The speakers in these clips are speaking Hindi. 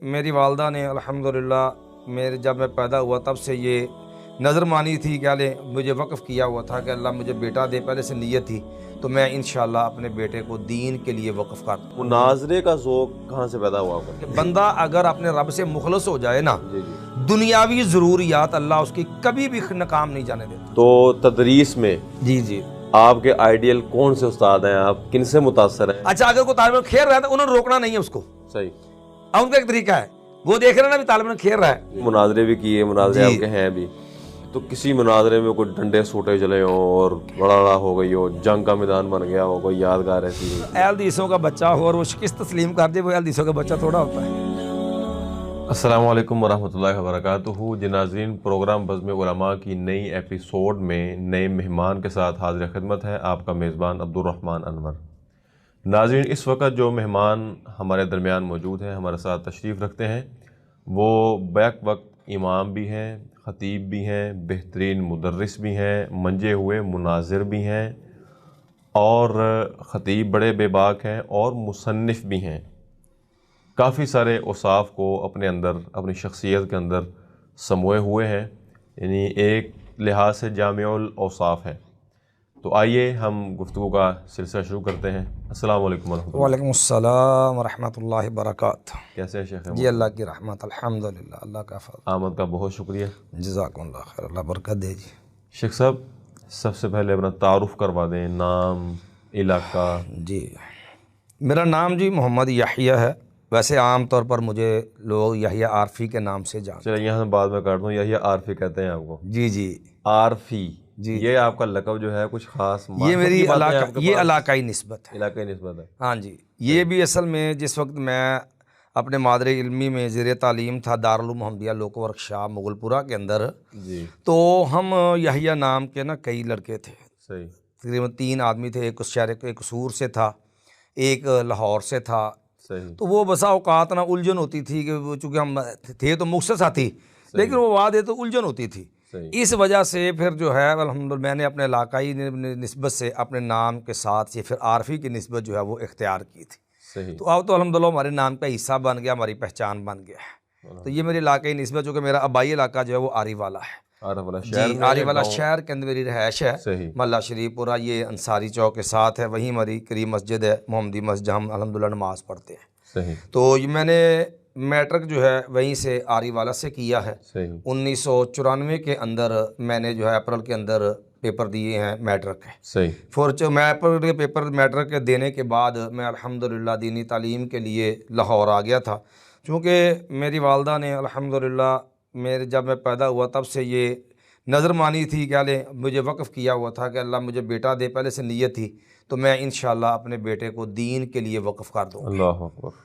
मेरी वालदा ने अल्हम्दुलिल्लाह मेरे जब मैं पैदा हुआ तब से ये नज़र मानी थी क्या ले मुझे वक़्फ़ किया हुआ था कि अल्लाह मुझे बेटा दे, पहले से नीयत थी तो मैं इंशाअल्लाह अपने बेटे को दीन के लिए वक़्फ़ कर दूँ। मुनाजरे का ज़ौक़ कहाँ से पैदा हुआ आपको? बंदा अगर अपने रब से मुखलस हो जाए ना, जी जी, दुनियावी ज़रूरियात अल्लाह उसकी कभी भी नाकाम नहीं जाने देता। तो तदरीस में जी जी। आपके आइडियल कौन से उस्ताद हैं? आप किन से मुतासर हैं? अच्छा, अगर कोई तालिब इल्म खेल रहा है तो उन्होंने रोकना नहीं है उसको। सही, अब उनका एक तरीका है, वो देख रहे हैं ना भी तालिब इल्म खेल रहा है। मुनाजरे भी किए, मुनाजरे जी। आपके हैं भी, तो किसी मुनाजरे में कोई डंडे सूटे चले हों और बड़ा हो गई हो, जंग का मैदान बन गया हो, कोई यादगार ऐसी हो? अहल हदीसों का बच्चा हो और वो शिकस्त तस्लीम कर दे, वो अहल हदीसों का बच्चा थोड़ा होता है। अस्सलामु अलैकुम वरहमतुल्लाहि वबरकातुहू। जी नाज़रीन, प्रोग्राम बज़्म उलमा की नई एपिसोड में नए मेहमान के साथ हाज़िर खिदमत है आपका मेज़बान अब्दुर्रहमान अनवर। नाज़रीन, इस वक्त जो मेहमान हमारे दरमियान मौजूद हैं, हमारे साथ तशरीफ़ रखते हैं, वो बैक वक्त इमाम भी हैं, ख़तीब भी हैं, बेहतरीन मुदर्रिस भी हैं, मंजे हुए मुनाज़िर भी हैं और ख़तीब बड़े बेबाक हैं और मुसन्निफ़ भी हैं। काफ़ी सारे औसाफ को अपने अंदर, अपनी शख्सियत के अंदर समोए हुए हैं, यानी एक लिहाज से जामिउल औसाफ है। तो आइए हम गुफ्तगू का सिलसिला शुरू करते हैं। अस्सलाम वालेकुम वरहमतुल्लाह। वालेकुम अस्सलाम वरहमतुल्लाहि वबरकातुहू। कैसे हैं शेख? जी अल्लाह की रहमत, अल्हम्दुलिल्लाह, अल्लाह का फज़ल। आमद का बहुत शुक्रिया। जज़ाकुमुल्लाह खैर, अल्लाह बरकत दे जी। शेख साहब, सबसे पहले अपना तारुफ़ करवा दें, नाम, इलाका। जी, मेरा नाम जी मोहम्मद याहिया है। वैसे आम तौर पर मुझे लोग याहिया आरफी के नाम से जानते चलिए यहाँ बाद में काट दूँ, यही आरफी कहते हैं आपको? हैं। जी जी आरफी जी। ये आपका लक़ब जो है कुछ ख़ास ये मेरी की बात है आपके ये पास? इलाकाई निस्बत है। इलाके निस्बत है। हाँ जी, ये भी असल में जिस वक्त मैं अपने मादरे इल्मी में ज़ेरे तालीम था दारुल मोहम्मदिया लोको वर्कशॉप मुगलपुरा के अंदर, जी, तो हम याहिया नाम के ना कई लड़के थे, सही, तकरीबन 3 आदमी थे। एक उस शहर के कसूर से था, एक लाहौर से था। सही, तो वो बसा औकात ना उलझन होती थी कि वो चूँकि हम थे तो मुख्तसर साथी, लेकिन वो वादे तो उलझन होती थी। सही, इस वजह से फिर जो है अल्हम्दुलिल्लाह मैंने अपने इलाकाई निस्बत से अपने नाम के साथ ये फिर आरफी की निस्बत जो है वो इख्तियार की थी। सही। तो अब तो अल्हम्दुलिल्लाह हमारे नाम का हिस्सा बन गया, हमारी पहचान बन गया है। तो ये मेरी इलाकाई निस्बत, जो कि मेरा आबाई इलाका जो है वो आरी वाला है। आरफ वाला शहर जी, में आरी या वाला गाँव? शहर के अंदर मेरी रहायश है। सही, मल्ला शरीफपुरा, ये अंसारी चौक के साथ है, वहीं हमारी करीब मस्जिद है मोहम्मदी मस्जिद, हम अल्हम्दुलिल्लाह नमाज़ पढ़ते हैं। सही, तो ये मैंने मैट्रिक जो है वहीं से आरी वाला से किया है। सही, 1994 के अंदर मैंने जो है अप्रैल के अंदर पेपर दिए हैं मैट्रिक के। सही, फिर मैट्रिक के पेपर मैट्रिक के देने के बाद मैं अल्हम्दुलिल्लाह दीनी तालीम के लिए लाहौर आ गया था। चूँकि मेरी वालदा ने अल्हम्दुलिल्लाह मेरे जब मैं पैदा हुआ तब से ये नज़र मानी थी क्या ले मुझे वक़्फ़ किया हुआ था कि अल्लाह मुझे बेटा दे, पहले से नीयत थी तो मैं इंशाअल्लाह अपने बेटे को दीन के लिए वक़्फ़ कर दूँगा। अल्लाह अकबर।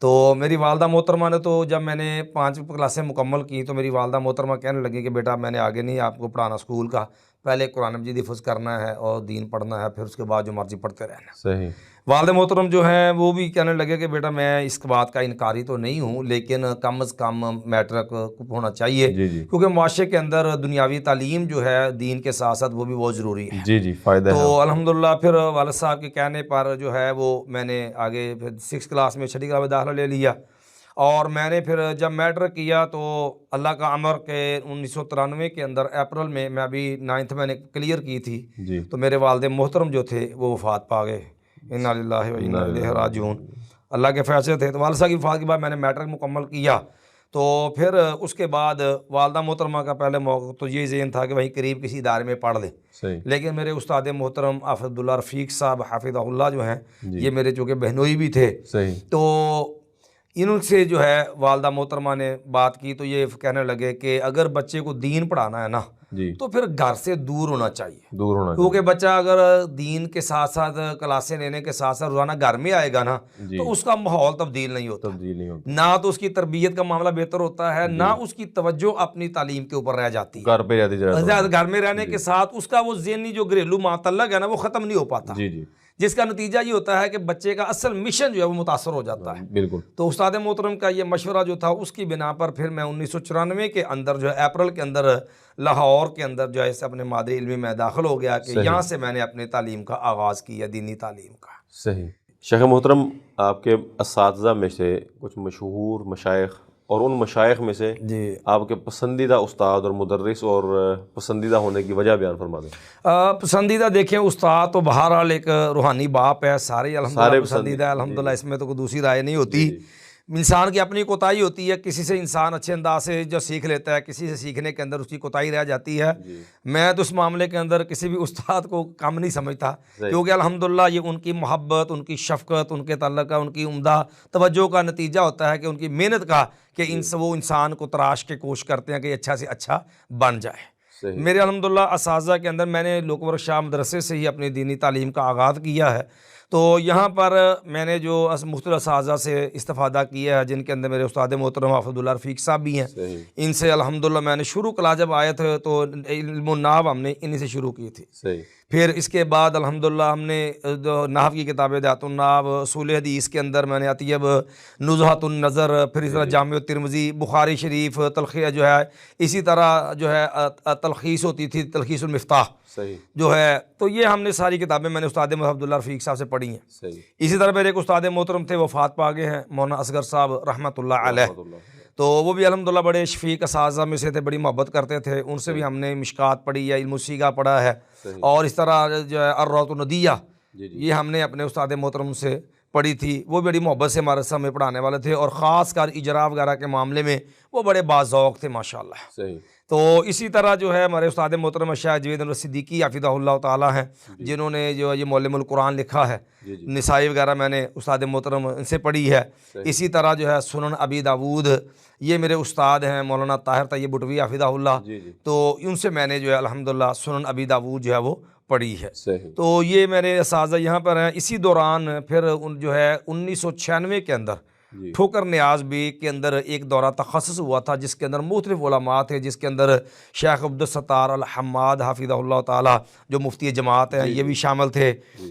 तो मेरी वालदा मोहतरमा ने तो जब मैंने 5वीं क्लासें मुकम्मल की तो मेरी वालदा मोहतरमा कहने लगी कि बेटा मैंने आगे नहीं आपको पढ़ाना स्कूल का, पहले कुरान मजीद हिफ़्ज़ करना है और दीन पढ़ना है, फिर उसके बाद जो मर्ज़ी पढ़ते रहना। सही, वालिद मोहतरम जो हैं वो भी कहने लगे कि बेटा मैं इस बात का इनकारी तो नहीं हूँ, लेकिन कम अज़ कम मैट्रिक होना चाहिए, जी जी, क्योंकि माशरे के अंदर दुनियावी तालीम जो है दीन के साथ साथ वो भी बहुत ज़रूरी है। जी जी, फ़ायदा तो है। अल्हम्दुलिल्लाह फिर वालिद साहब के कहने पर जो है वो मैंने आगे फिर 6 क्लास में 6ठी क्लास में दाखिला ले लिया। और मैंने फिर जब मैट्रिक किया तो अल्लाह का अमर के 1993 के अंदर अप्रैल में, मैं अभी 9th मैंने क्लियर की थी, जी, तो मेरे वालिद मोहतरम जो थे वो वफ़ात पा गए। इन्ना लिल्लाहि व इन्ना इलैहि राजिऊन। अल्लाह के फैसले थे। तो वालिद साहब की वफ़ात के बाद मैंने मैट्रिक मुकम्मल किया। तो फिर उसके बाद वालदा मोहतरमा का पहले मौका तो ये ज़हन था कि वहीं करीब किसी इदारे में पढ़ लें, सही, लेकिन मेरे उस्ताद मोहतरम अब्दुल्ला रफ़ीक साहब हाफिज़हुल्लाह जो हैं, जी, ये मेरे चूँकि बहनोई भी थे, सही, तो इनसे जो है वालदा मोहतरमा ने बात की तो ये कहने लगे कि अगर बच्चे को दीन पढ़ाना है ना जी, तो फिर घर से दूर होना चाहिए, दूर होना क्योंकि बच्चा अगर दीन के साथ साथ क्लासें लेने के साथ साथ रोज़ाना घर में आएगा ना जी, तो उसका माहौल तब्दील नहीं होता, तब्दील नहीं होता। ना तो उसकी तरबियत का मामला बेहतर होता है, जी, ना उसकी तवज्जो अपनी तालीम के ऊपर रह जाती है। घर पे रहती जरा। घर में रहने के साथ उसका वो ज़हनी जो घरेलू मातल्लक है ना वो ख़त्म नहीं हो पाता, जी जी, जिसका नतीजा ये होता है कि बच्चे का असल मिशन जो है वो मुतासर हो जाता है। बिल्कुल, तो उस्ताद मोहतरम का ये मशवरा जो था उसकी बिना पर फिर मैं 1994 के अंदर जो है अप्रैल के अंदर लाहौर के अंदर जो है इसे अपने मादरी इल्मी में दाखिल हो गया कि सही, यहाँ से मैंने अपने तालीम का आगाज़ किया, दीनी तालीम का। सही। शेख मोहतरम, आपके असातिज़ा में से कुछ मशहूर मशाइख और उन मशाइख में से जी आपके पसंदीदा उस्ताद और मुदर्रिस और पसंदीदा होने की वजह बयान फरमा दें। पसंदीदा देखें उस्ताद तो बहरहाल एक रूहानी बाप है, सारे अल्हम्दुलिल्लाह पसंदीदा है, अल्हम्दुलिल्लाह, इसमें तो कोई दूसरी राय नहीं होती। इंसान की अपनी कोताही होती है, किसी से इंसान अच्छे अंदाज से जो सीख लेता है, किसी से सीखने के अंदर उसकी कोताही रह जाती है। मैं तो इस मामले के अंदर किसी भी उस्ताद को कम नहीं समझता, क्योंकि अल्हम्दुलिल्लाह ये उनकी मोहब्बत, उनकी शफ़क़त, उनके तल्लक़ का, उनकी उम्दा तवज्जो का नतीजा होता है कि उनकी मेहनत का, कि वो इंसान को तराश के कोशिश करते हैं कि अच्छा से अच्छा बन जाए। मेरे अल्हम्दुलिल्लाह असातिज़ा के अंदर मैंने लोकवर शाह मदरसे से ही अपनी दीनी तालीम का आगाज़ किया है। तो यहाँ पर मैंने जो मुख्तलिफ़ असातिज़ा से इस्तिफ़ादा किया है, जिनके अंदर मेरे उस्ताद मोहतरम अब्दुल्ला रफ़ीक साहब भी हैं, इनसे अल्हम्दुलिल्लाह मैंने शुरू क्लास जब आए थे तो इल्मुन नाहव हमने इन्हीं से शुरू की थी। फिर इसके बाद अल्हम्दुलिल्लाह हमने जो नाहव की किताबें दातुन नाहव, उसूल हदीस के अंदर मैंने अतियब, नुज़हतुन नज़र, फिर इस तरह जामे तिरमिज़ी, बुखारी शरीफ, तलख़ी जो है, इसी तरह जो है तलख़ीस होती थी, तलख़ीसुल मिफ्ताह जो है, तो ये हमने सारी किताबें मैंने उस्ताद अब्दुल्ला रफ़ीक साहब से पढ़ी हैं। इसी तरह मेरे एक उस्ताद मोहतरम थे, वफ़ात पा गए हैं, मौलाना असगर साहब रहमतुल्लाह अलैह, तो वो भी अल्हम्दुलिल्लाह बड़े शफ़ीक असातिज़ा में से थे, बड़ी मोहब्बत करते थे। उनसे भी हमने मिशकात पढ़ी है, इल्मुस सीगा पढ़ा है, और इस तरह जो है अर्रौतुन नदिया, ये हमने अपने उस्ताद मोहतरम से पढ़ी थी। वो बड़ी मोहब्बत से हमारे समय पढ़ाने वाले थे, और ख़ासकर इजरा वगैरह के मामले में वो बड़े बाज़ौक़ थे माशाअल्लाह। तो इसी तरह जो है हमारे उस्ताद मोहतरम शाह जवेद अनवर सिद्दीकी हाफिज़हुल्लाह ताला हैं, जिन्होंने जो ये मौलमुल कुरान लिखा है, निसाई वगैरह मैंने उस्ताद मोहतरम इनसे पढ़ी है। इसी तरह जो है सुनन अबी दाऊद, ये मेरे उस्ताद हैं मौलाना ताहिर तैयब बुटवी हाफिज़हुल्लाह, तो उनसे मैंने जो है अल्हम्दुलिल्लाह सुनन अबी दाऊद जो है वो पढ़ी है। तो ये मेरे असातिज़ा यहाँ पर हैं। इसी दौरान फिर जो है 1996 के अंदर ठोकर न्याज बेग के अंदर एक दौरा तखस्सुस हुआ था, जिसके अंदर मुख्तलिफ़ उलमा थे, जिसके अंदर शेख अब्दुल सत्तार अल हम्माद हाफिज़हुल्लाह ताला जो मुफ्ती जमात हैं, ये भी शामिल थे।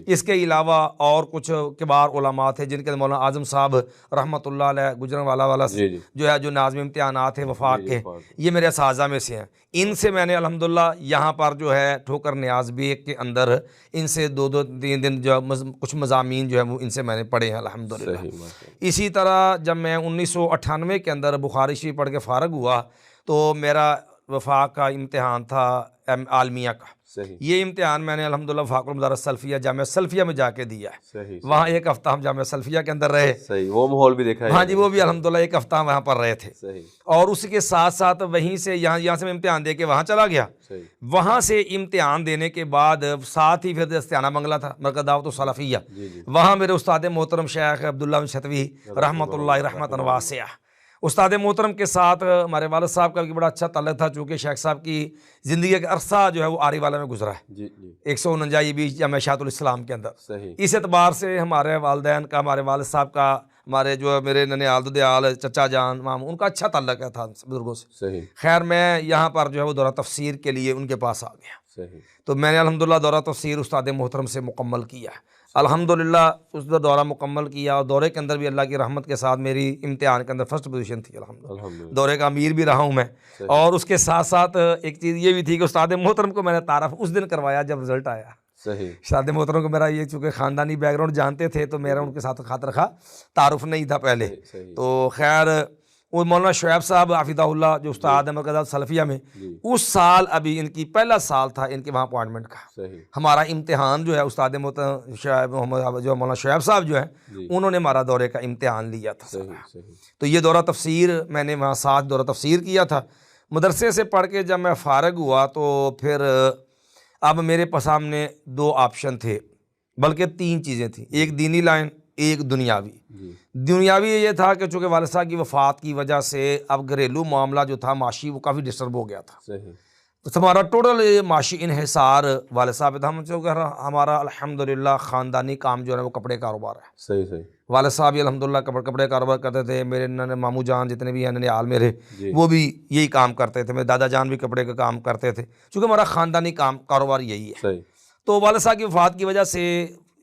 इसके अलावा और कुछ किबार उलमा थे, जिनके अंदर मौलाना आज़म साहब रहमतुल्लाह अलैह गुजरांवाला वाला जो है, जो नाज़िम इम्तिहानात थे वफाक के, ये मेरे असातिज़ा में से हैं। इनसे मैंने अल्हम्दुलिल्लाह यहाँ पर जो है ठोकर न्याज बेग के अंदर इनसे 2-2 3 दिन जो कुछ मज़ामीन जो है वो इनसे मैंने पढ़े हैं अल्हम्दुलिल्लाह। इसी तरह जब मैं 1998 के अंदर बुखारी शरीफ पढ़ के फ़ारग हुआ, तो मेरा वफाक का इम्तिहान था आलमिया का। ये इम्तिहान मैंने अल्हम्दुलिल्लाह फ़ाक़ुल मदारिस सल्फ़िया जामिया सल्फ़िया में जाके दिया है। वहाँ एक हफ़्ता हम जामिया सल्फ़िया के अंदर रहे। वो माहौल भी देखा है। हाँ जी, वो भी अल्हम्दुलिल्लाह एक हफ़्ता वहाँ पर रहे थे। और उसके साथ साथ वहीं से यहाँ से मैं इम्तिहान दे के वहाँ चला गया। वहाँ से इम्तिहान देने के बाद साथ ही फिर दस्तियाना बंगला था, मरकज़ दावत सलाफ़िया, वहाँ मेरे उस्ताद मोहतरम शेख अब्दुल्ला शतवी रहमतुल्लाह रहमतन वासिया, उस्ताद मोहतरम के साथ हमारे वालिद साहब का भी बड़ा अच्छा ताल्लुक़ था, चूँकि शेख साहब की ज़िंदगी का अरसा जो है वो आरी वाला में गुजरा है, 149 बीच जामिया शातुल इस्लाम के अंदर। इस एतबार से हमारे वालिदैन का, हमारे वालिद साहब का, हमारे जो मेरे ननियाल दुदयाल चचा जान मामू, उनका अच्छा ताल्लुक़ था बुज़ुर्गों से। खैर मैं यहाँ पर जो है वो दौरा तफसीर के लिए उनके पास आ गया। तो मैंने अल्हम्दुलिल्लाह दौरा तफसीर उस्ताद मोहतरम से मुकम्मल किया, अल्हम्दुलिल्लाह उस दौरा मुकम्मल किया। और दौरे के अंदर भी अल्लाह की रहमत के साथ मेरी इम्तिहान के अंदर फर्स्ट पोजीशन थी अल्हम्दुलिल्लाह। दौरे का अमीर भी रहा हूँ मैं। और उसके साथ साथ एक चीज़ ये भी थी कि उस्ताद मोहतरम को मैंने तारफ़ उस दिन करवाया जब रिज़ल्ट आया। उस्ताद मोहतरम को मेरा ये चूँकि ख़ानदानी बैकग्राउंड जानते थे, तो मेरा उनके साथ खातिर रखा तारुफ नहीं था पहले। तो खैर वो मौलाना शुएब साहब हाफिज़हुल्लाह जो उस्ताद है मरकज़ सल्फ़िया में, उस साल अभी इनकी पहला साल था इनके वहाँ अपॉइंटमेंट का। हमारा इम्तिहान जो है उस्ताद मोहतरम जो मौलाना शुएब साहब जो है, उन्होंने हमारा दौरे का इम्तिहान लिया था। तो ये दौरा तफसीर मैंने वहाँ 7 दौरा तफसीर किया था। मदरसे से पढ़ के जब मैं फ़ारग हुआ, तो फिर अब मेरे सामने 2 ऑप्शन थे, बल्कि 3 चीज़ें थी, एक दीनी लाइन, एक दुनियावी। दुनियावी ये था कि चूँकि वालिद साहब की वफ़ात की वजह से अब घरेलू मामला जो था माशी, वो काफ़ी डिस्टर्ब हो गया था। तो हमारा टोटल माशी इन्हिसार वालिद साहब था। हम हमारा अल्हम्दुलिल्लाह ख़ानदानी काम जो है वो कपड़े कारोबार है। वालिद साहब अल्हम्दुलिल्लाह कपड़े कारोबार करते थे। मेरे मामू जान जितने भी हैं ननिहाल मेरे, वो भी यही काम करते थे। मेरे दादा जान भी कपड़े का काम करते थे, चूँकि हमारा ख़ानदानी काम कारोबार यही है। तो वालिद साहब की वफ़ात की वजह से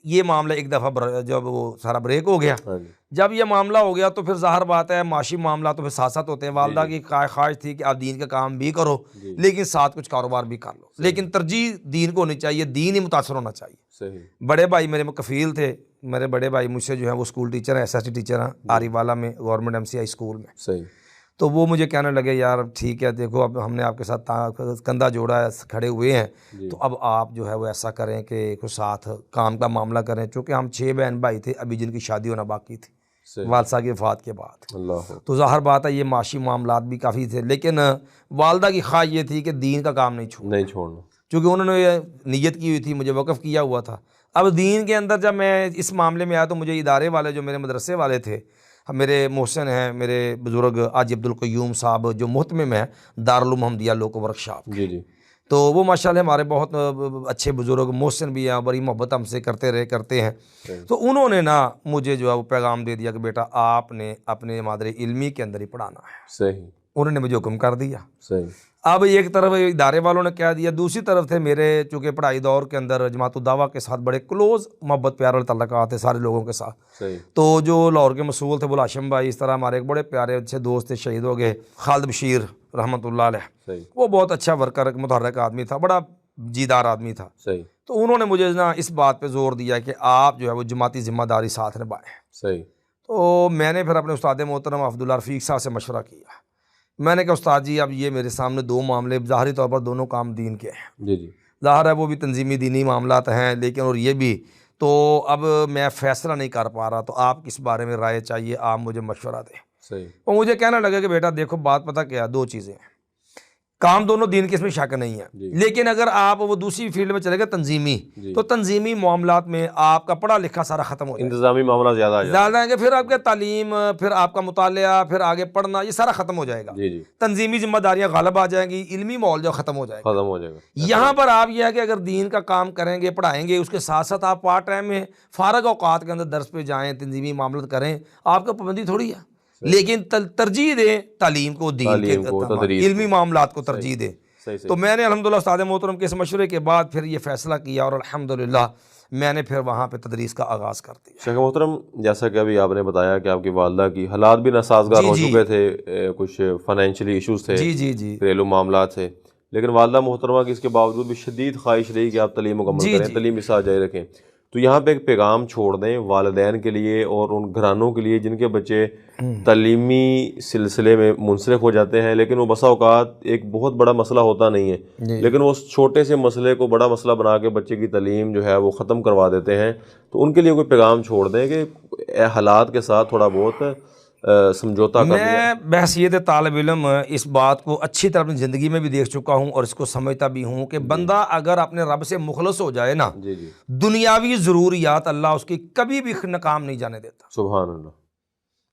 ये मामला एक दफ़ा जब वो सारा ब्रेक हो गया, हाँ जी, जब ये मामला हो गया तो फिर ज़ाहिर बात है माशी मामला तो फिर साथ साथ होते हैं। वालदा की ख्वाहिश थी कि आप दीन का काम भी करो जी। लेकिन साथ कुछ कारोबार भी कर लो, लेकिन तरजीह दीन को होनी चाहिए, दीन ही मुतासर होना चाहिए। सही, बड़े भाई मेरे में कफ़ील थे, मेरे बड़े भाई मुझसे जो है वो स्कूल टीचर हैं, SST टीचर हैं आरीवाला में, गवर्नमेंट MCI स्कूल में। सही, तो वो मुझे कहने लगे यार ठीक है, देखो अब हमने आपके साथ कंधा जोड़ा है, खड़े हुए हैं, तो अब आप जो है वो ऐसा करें कि कुछ साथ काम का मामला करें, चूँकि हम 6 बहन भाई थे अभी जिनकी शादी होना बाकी थी सही, वालसा की वफ़ात के बाद। अल्लाह, तो ज़ाहिर बात है ये माशी मामलात भी काफ़ी थे, लेकिन वालदा की ख्वाहिश ये थी कि दीन का काम नहीं छोड़ना, नहीं छोड़ना, चूँकि उन्होंने ये नीयत की हुई थी, मुझे वक़्फ़ किया हुआ था। अब दीन के अंदर जब मैं इस मामले में आया तो मुझे इदारे वाले जो मेरे मदरसे वाले थे, मेरे मोहसिन हैं, मेरे बुज़ुर्ग हाजी अब्दुल क़य्यूम साहब जो मुहतमिम हैं दारुल मोहम्मदिया लोको वर्कशॉप, जी जी, तो वो माशाल्लाह हमारे बहुत अच्छे बुज़ुर्ग मोहसिन भी हैं, बड़ी मोहब्बत हमसे करते हैं। तो उन्होंने ना मुझे जो है वो पैगाम दे दिया कि बेटा आपने अपने मादरे इल्मी के अंदर ही पढ़ाना है। सही, उन्होंने मुझे हुक्म कर दिया। सही, अब एक तरफ इदारे वालों ने कह दिया, दूसरी तरफ थे मेरे चूँकि पढ़ाई दौर के अंदर जमातुद दावा के साथ बड़े क्लोज़ मोहब्बत प्यार वाले तल्लुकात थे सारे लोगों के साथ। सही, तो जो लाहौर के मसूल थे बुल हाशिम भाई, इस तरह हमारे एक बड़े प्यारे अच्छे दोस्त थे, शहीद हो गए खालिद बशीर रहमतुल्लाह अलैह, सही, वो बहुत अच्छा वर्कर मुतहर्रिक आदमी था, बड़ा जीदार आदमी था। सही, तो उन्होंने मुझे ना इस बात पे ज़ोर दिया कि आप जो है वो जमाती ज़िम्मेदारी साथ निभाएं। सही, तो मैंने फिर अपने उस्ताद मोहतरम अब्दुल्ला रफ़ीक साहब से मशवरा किया। मैंने कहा उस्ताद जी अब ये मेरे सामने 2 मामले, ज़ाहिरी तौर पर दोनों काम दीन के हैं, जी जी, ज़ाहिर है वो भी तंजीमी दीनी मामलात हैं, लेकिन और ये भी, तो अब मैं फ़ैसला नहीं कर पा रहा, तो आप किस बारे में राय चाहिए, आप मुझे मशवरा दें। सही, तो मुझे कहने लगा कि बेटा देखो बात पता क्या है, 2 चीज़ें हैं, काम दोनों दीन के, इसमें शक नहीं है, जी। लेकिन अगर आप वो दूसरी फील्ड में चले गए तंजीमी, जी। तो तंजीमी मामलात में आपका पढ़ा लिखा सारा ख़त्म हो जाएगा, इंतज़ामी मामला ज़्यादा आ जाता ज़्यादा आएंगे, फिर आपके तालीम, फिर आपका मुतालिया, फिर आगे पढ़ना, ये सारा ख़त्म हो जाएगा। है। जी जी, तंजीमी जिम्मेदारियाँ गालिब आ जाएंगी, इल्मी माहौल जो ख़त्म हो जाएगा। ख़त्म हो जाएगा। यहाँ पर आप यह है कि अगर दीन का काम करेंगे, पढ़ाएंगे, उसके साथ साथ आप पार्ट टाइम में फ़ारग औकात के अंदर दर्स पे जाएँ, तंजीमी मामलत करें, आपका पाबंदी थोड़ी है, लेकिन तरजीह दें तालीम को, दीन के तालीम को, तदरीस इल्मी मामलात को तरजीह दें। सही सही, तो मैंने अल्हम्दुलिल्लाह उस्ताद मोहतरम के इस मशवरे के बाद फिर ये फ़ैसला किया और अल्हम्दुलिल्लाह मैंने फिर वहाँ पे तदरीस का आगाज़ कर दिया। शेख मोहतरम, जैसा कि अभी आपने बताया कि आपकी वालदा की हालात भी नासाजगार हो चुके थे, कुछ फाइनेंशियली इश्यूज़ थे, जी जी जी घरेलू मामलात थे, लेकिन वालदा मोहतरमा की इसके बावजूद भी शदीद ख्वाहिश रही कि आप तलीम मुकम्मल जी, करें, जी। तलीम के साथ जारी रखें। तो यहाँ पे एक पैगाम छोड़ दें वालिदैन के लिए और उन घरानों के लिए जिनके बच्चे तलीमी सिलसिले में मुंसलिक हो जाते हैं, लेकिन वो बसा औकात एक बहुत बड़ा मसला होता नहीं है, जी। लेकिन वो उस छोटे से मसले को बड़ा मसला बना के बच्चे की तलीम जो है वो ख़त्म करवा देते हैं। तो उनके लिए कोई पैगाम छोड़ दें कि हालात के साथ थोड़ा बहुत समझौता कर लिया। मैं बहसीयत तालिब इल्म इस बात को अच्छी तरह अपनी ज़िंदगी में भी देख चुका हूँ और इसको समझता भी हूँ कि बंदा अगर अपने रब से मुखलस हो जाए ना, जी जी, दुनियावी ज़रूरियात अल्लाह उसकी कभी भी नाकाम नहीं जाने देता, सुभान अल्लाह,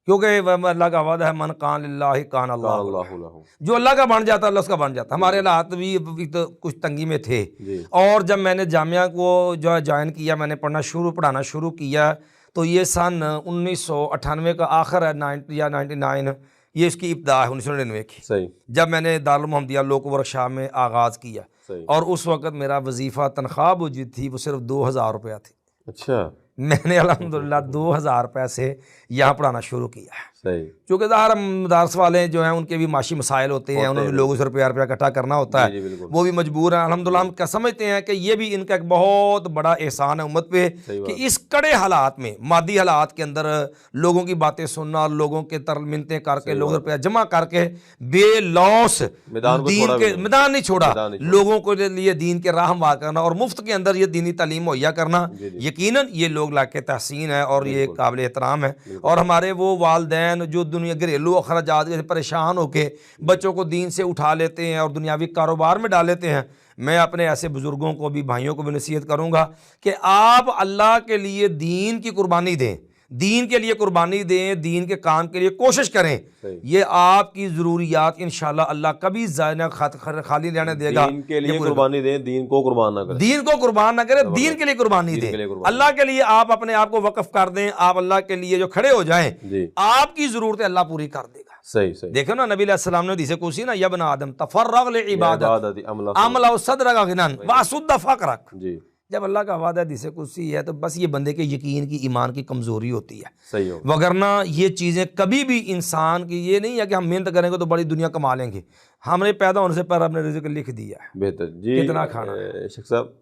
क्योंकि वह अल्लाह का वादा है, मन कान लिल्लाहि कान अल्लाह, अल्लाहु लहू। जो अल्लाह का बन जाता है अल्लाह उसका बन जाता है। हमारे हालात भी तो कुछ तंगी में थे, जी, और जब मैंने जामिया को जो है ज्वाइन किया, मैंने पढ़ाना शुरू किया, तो ये सन 1998 का आखिर है, 90 या 99, ये इसकी इब्तिदा है 1999 की, सही जब मैंने दारुल मोहम्मदिया लोको वर्कशॉप में आगाज़ किया। सही, और उस वक़्त मेरा वजीफ़ा तनख्वाह जो थी वो सिर्फ 2000 रुपया थी। अच्छा, मैंने अल्हम्दुलिल्लाह 2000 रुपये से यहाँ पढ़ाना शुरू किया है, सही, क्योंकि ज़ाहिर मदारस वाले जो हैं उनके भी माशी मसाइल होते हैं, उन्होंने लोगों से रुपया इकट्ठा करना होता जी जी, है, बिल्कुल, वो भी मजबूर हैं। अल्हम्दुलिल्लाह हम क्या समझते हैं कि ये भी इनका एक बहुत बड़ा एहसान है उम्मत पे सही कि बात। इस कड़े हालात में, मादी हालात के अंदर लोगों की बातें सुनना, लोगों के तरल मिन्नतें करके, लोगों रुपया जमा करके बेलौस मैदान को दीन छोड़ा के भी नहीं। मैदान नहीं छोड़ा, मैदान नहीं छोड़ा। लोगों के लिए दीन के राह हमवार करना और मुफ्त के अंदर ये दीनी तालीम मुहैया करना, जी, जी। यकीनन ये लोग लाके तहसीन है और ये बिल्कुल। काबिल एहतराम है। और हमारे वो वालदैन जो दुनिया घरेलू अखराजात से परेशान होके बच्चों को दीन से उठा लेते हैं और दुनियावी कारोबार में डाल लेते हैं, मैं अपने ऐसे बुज़ुर्गों को भी, भाइयों को भी नसीहत करूँगा कि आप अल्लाह के लिए दीन की कुर्बानी दें, दीन के लिए कुर्बानी दें, दीन के काम के लिए कोशिश करें। सही। ये आपकी ज़रूरियात इंशाल्लाह अल्लाह कभी ज़ाया खाली रहने देगा। दीन के लिए ये पूरे- कुर्बानी दें, दीन को कुर्बान ना करें। दीन को कुर्बान ना करें, दीन के लिए कुर्बानी दीन के लिए दें, कुर्बानी अल्लाह के लिए आप अपने आप को वक्फ कर दें, आप अल्लाह के लिए जो खड़े हो जाएं, जी, आपकी ज़रूरतें अल्लाह पूरी कर देगा। सही सही, देखो ना, नबी अलैहिस्सलाम ने हदीस कुदसी ना, या बना आदम तफर्रग लिइबादत इबादत अमला, अमला सदरक गिनन वासुद्द फकरक, जी, जब अल्लाह का वादा हदीस कुदसी है तो बस ये बंदे के यकीन की, ईमान की कमज़ोरी होती है। सही हो। वगरना ये चीज़ें कभी भी इंसान की ये नहीं है कि हम मेहनत करेंगे तो बड़ी दुनिया कमा लेंगे। हमने पैदा होने से पहले अपने रिज़्क लिख दिया है, बेहतर जी। कितना खाना है। शेख साहब